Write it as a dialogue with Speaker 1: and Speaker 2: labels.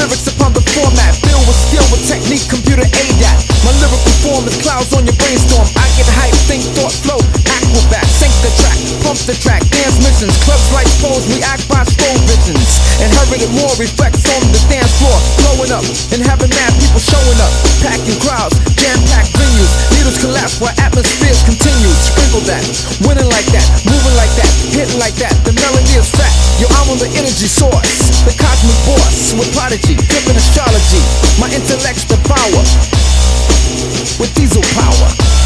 Speaker 1: Lyrics upon the format, filled with skill with technique, computer ADAT. My lyrical form is clouds on your brainstorm. I get hype, think, thought, flow, acrobat. Sync the track, pump the track, dance missions. Clubs like pros, react by strobe visions. Inherited more reflects on the dance floor. Blowing up and having mad people showing up. Packing crowds, jam-packed venues. Needles collapse while atmospheres continue. Sprinkle that, winning like that, moving like that, hitting like that. The melody is fat. Yo, I'm on the energy source, the cosmic boss with prodigy, flipping astrology. My intellect's the power with diesel power.